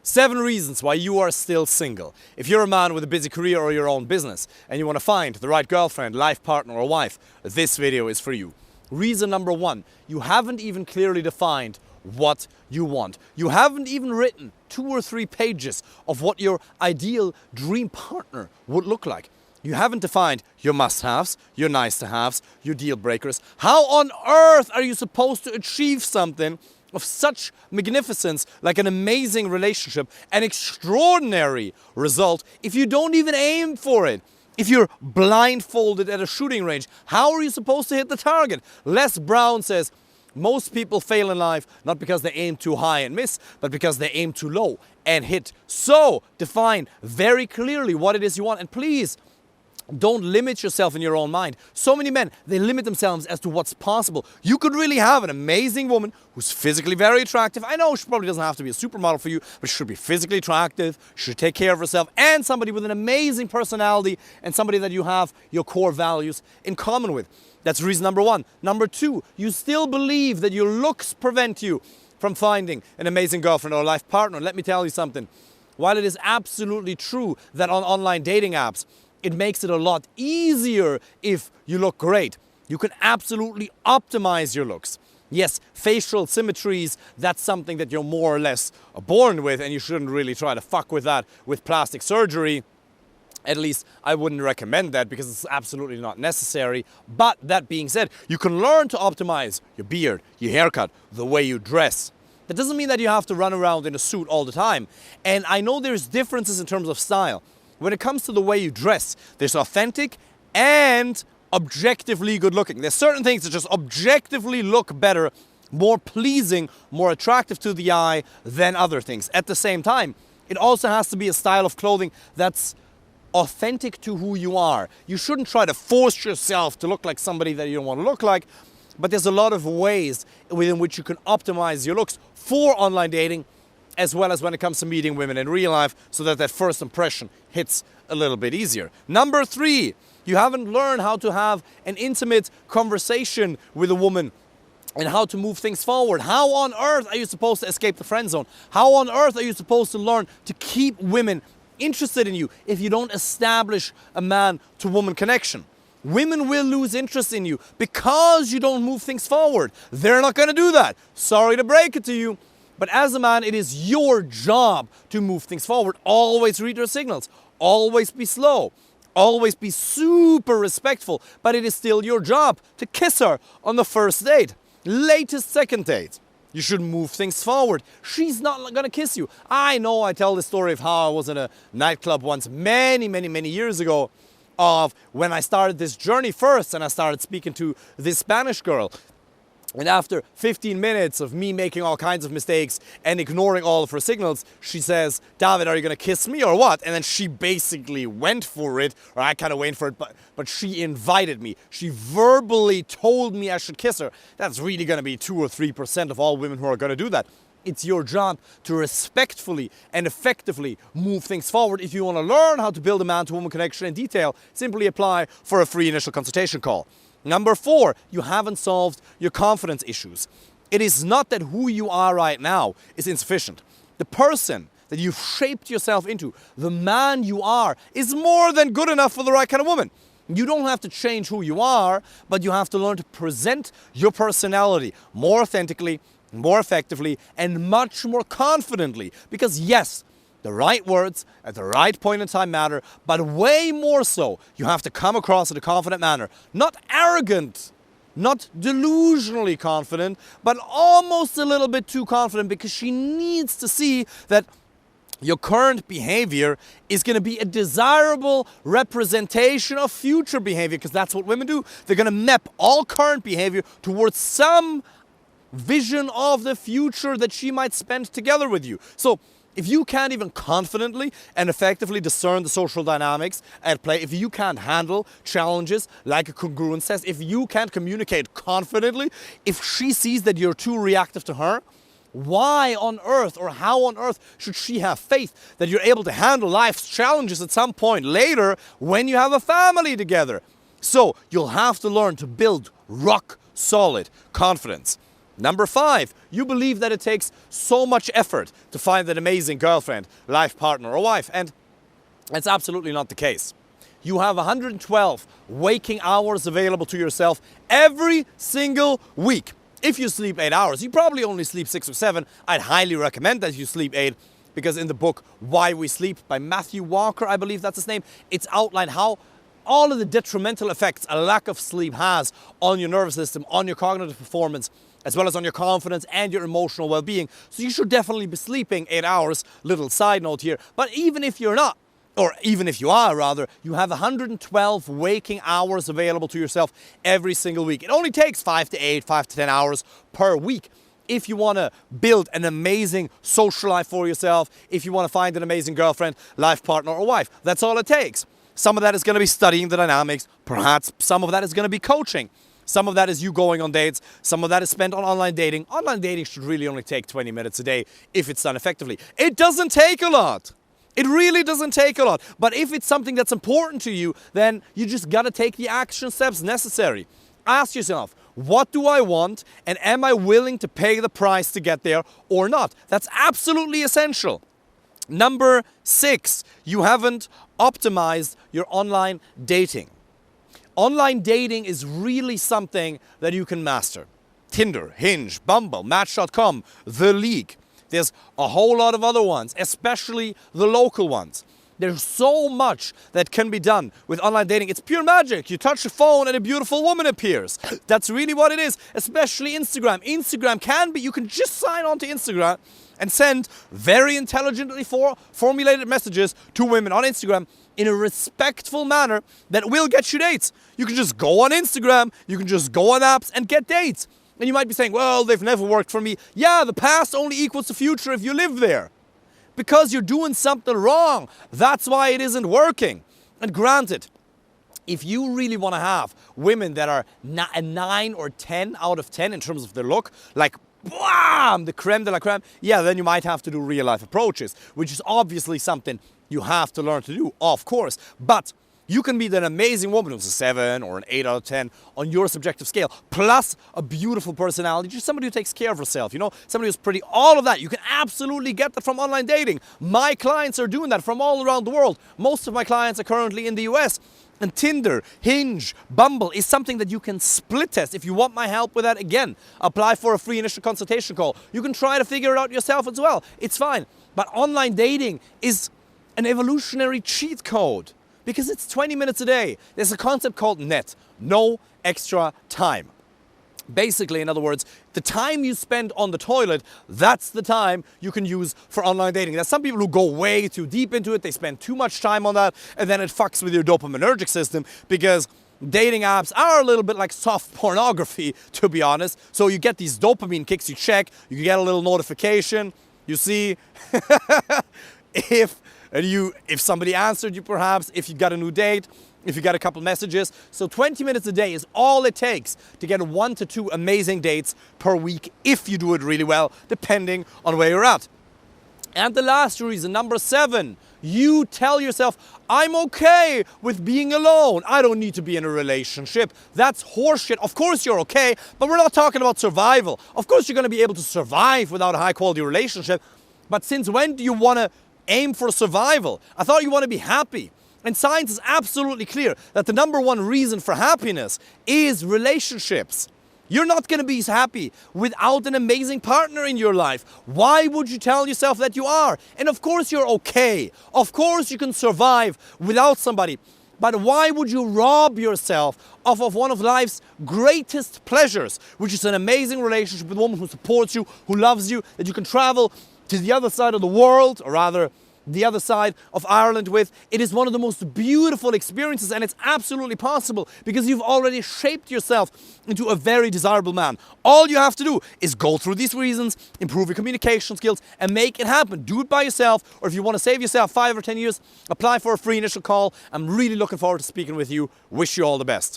7 reasons why you are still single. If you're a man with a busy career or your own business and you want to find the right girlfriend, life partner or wife, this video is for you. Reason number 1, you haven't even clearly defined what you want. You haven't even written 2 or 3 pages of what your ideal dream partner would look like. You haven't defined your must-haves, your nice-to-haves, your deal breakers. How on earth are you supposed to achieve something of such magnificence, like an amazing relationship, an extraordinary result, if you don't even aim for it? If you're blindfolded at a shooting range, how are you supposed to hit the target? Les Brown says, most people fail in life not because they aim too high and miss, but because they aim too low and hit. So, define very clearly what it is you want, and please, don't limit yourself in your own mind. So many men, they limit themselves as to what's possible. You could really have an amazing woman who's physically very attractive. I know she probably doesn't have to be a supermodel for you, but she should be physically attractive, she should take care of herself, and somebody with an amazing personality and somebody that you have your core values in common with. That's reason number 1. Number 2, you still believe that your looks prevent you from finding an amazing girlfriend or life partner. Let me tell you something. While it is absolutely true that on online dating apps, it makes it a lot easier if you look great. You can absolutely optimize your looks. Yes, facial symmetries, that's something that you're more or less born with, and you shouldn't really try to fuck with that with plastic surgery. At least I wouldn't recommend that because it's absolutely not necessary. But that being said, you can learn to optimize your beard, your haircut, the way you dress. That doesn't mean that you have to run around in a suit all the time. And I know there's differences in terms of style. When it comes to the way you dress, there's authentic and objectively good looking. There's certain things that just objectively look better, more pleasing, more attractive to the eye than other things. At the same time, it also has to be a style of clothing that's authentic to who you are. You shouldn't try to force yourself to look like somebody that you don't want to look like, but there's a lot of ways within which you can optimize your looks for online dating, as well as when it comes to meeting women in real life, so that that first impression hits a little bit easier. Number 3, you haven't learned how to have an intimate conversation with a woman and how to move things forward. How on earth are you supposed to escape the friend zone? How on earth are you supposed to learn to keep women interested in you if you don't establish a man-to-woman connection? Women will lose interest in you because you don't move things forward. They're not going to do that. Sorry to break it to you. But as a man, it is your job to move things forward. Always read your signals. Always be slow. Always be super respectful. But it is still your job to kiss her on the first date. Latest second date. You should move things forward. She's not going to kiss you. I know I tell the story of how I was in a nightclub once many years ago, of when I started this journey first and I started speaking to this Spanish girl. And after 15 minutes of me making all kinds of mistakes and ignoring all of her signals, she says, "David, are you going to kiss me or what?" And then she basically went for it, or I kind of went for it, but she invited me. She verbally told me I should kiss her. That's really going to be 2 or 3% of all women who are going to do that. It's your job to respectfully and effectively move things forward. If you want to learn how to build a man-to-woman connection in detail, simply apply for a free initial consultation call. Number 4, you haven't solved your confidence issues. It is not that who you are right now is insufficient. The person that you've shaped yourself into, the man you are, is more than good enough for the right kind of woman. You don't have to change who you are, but you have to learn to present your personality more authentically, more effectively, and much more confidently. Because yes, the right words at the right point in time matter, but way more so, you have to come across in a confident manner. Not arrogant, not delusionally confident, but almost a little bit too confident, because she needs to see that your current behavior is going to be a desirable representation of future behavior, because that's what women do. They're going to map all current behavior towards some vision of the future that she might spend together with you. So if you can't even confidently and effectively discern the social dynamics at play, if you can't handle challenges like a congruence test, if you can't communicate confidently, if she sees that you're too reactive to her, why on earth or how on earth should she have faith that you're able to handle life's challenges at some point later when you have a family together? So you'll have to learn to build rock solid confidence. Number 5, you believe that it takes so much effort to find an amazing girlfriend, life partner, or wife, and that's absolutely not the case. You have 112 waking hours available to yourself every single week. If you sleep 8 hours, you probably only sleep 6 or 7. I'd highly recommend that you sleep 8, because in the book Why We Sleep by Matthew Walker, I believe that's his name, it's outlined how all of the detrimental effects a lack of sleep has on your nervous system, on your cognitive performance, as well as on your confidence and your emotional well-being. So you should definitely be sleeping 8 hours. Little side note here. But even if you're not, or even if you are rather, you have 112 waking hours available to yourself every single week. It only takes 5 to 8, 5 to 10 hours per week. If you want to build an amazing social life for yourself, if you want to find an amazing girlfriend, life partner, or wife, that's all it takes. Some of that is going to be studying the dynamics. Perhaps some of that is going to be coaching. Some of that is you going on dates. Some of that is spent on online dating. Online dating should really only take 20 minutes a day if it's done effectively. It doesn't take a lot. It really doesn't take a lot. But if it's something that's important to you, then you just got to take the action steps necessary. Ask yourself, what do I want, and am I willing to pay the price to get there or not? That's absolutely essential. Number 6, you haven't optimized your online dating. Online dating is really something that you can master. Tinder, Hinge, Bumble, Match.com, The League. There's a whole lot of other ones, especially the local ones. There's so much that can be done with online dating. It's pure magic. You touch a phone and a beautiful woman appears. That's really what it is, especially Instagram. Instagram can be, you can just sign on to Instagram and send very intelligently formulated messages to women on Instagram in a respectful manner that will get you dates. You can just go on Instagram, you can just go on apps and get dates. And you might be saying, well, they've never worked for me. Yeah, the past only equals the future if you live there. Because you're doing something wrong. That's why it isn't working. And granted, if you really want to have women that are a 9 or 10 out of 10 in terms of their look, like bam, the creme de la creme, yeah, then you might have to do real life approaches, which is obviously something you have to learn to do, of course. But you can be an amazing woman who's a 7 or an 8 out of 10 on your subjective scale, plus a beautiful personality, just somebody who takes care of herself, you know, somebody who's pretty, all of that. You can absolutely get that from online dating. My clients are doing that from all around the world. Most of my clients are currently in the US. And Tinder, Hinge, Bumble is something that you can split test. If you want my help with that, again, apply for a free initial consultation call. You can try to figure it out yourself as well. It's fine. But online dating is an evolutionary cheat code because it's 20 minutes a day. There's a concept called NET, no extra time. Basically, in other words, the time you spend on the toilet, that's the time you can use for online dating. There's some people who go way too deep into it. They spend too much time on that, and then it fucks with your dopaminergic system because dating apps are a little bit like soft pornography, to be honest. So you get these dopamine kicks, you check, you get a little notification, you see if somebody answered you perhaps, if you got a new date, if you got a couple messages. So 20 minutes a day is all it takes to get 1 to 2 amazing dates per week if you do it really well, depending on where you're at. And the last reason, number 7, you tell yourself, I'm okay with being alone. I don't need to be in a relationship. That's horseshit. Of course you're okay, but we're not talking about survival. Of course you're going to be able to survive without a high quality relationship. But since when do you want to aim for survival? I thought you want to be happy. And science is absolutely clear that the number 1 reason for happiness is relationships. You're not going to be happy without an amazing partner in your life. Why would you tell yourself that you are? And of course you're okay. Of course you can survive without somebody. But why would you rob yourself of one of life's greatest pleasures, which is an amazing relationship with a woman who supports you, who loves you, that you can travel to the other side of the world, or rather the other side of Ireland with. It is one of the most beautiful experiences, and it's absolutely possible because you've already shaped yourself into a very desirable man. All you have to do is go through these reasons, improve your communication skills, and make it happen. Do it by yourself, or if you want to save yourself 5 or 10 years, apply for a free initial call. I'm really looking forward to speaking with you. Wish you all the best.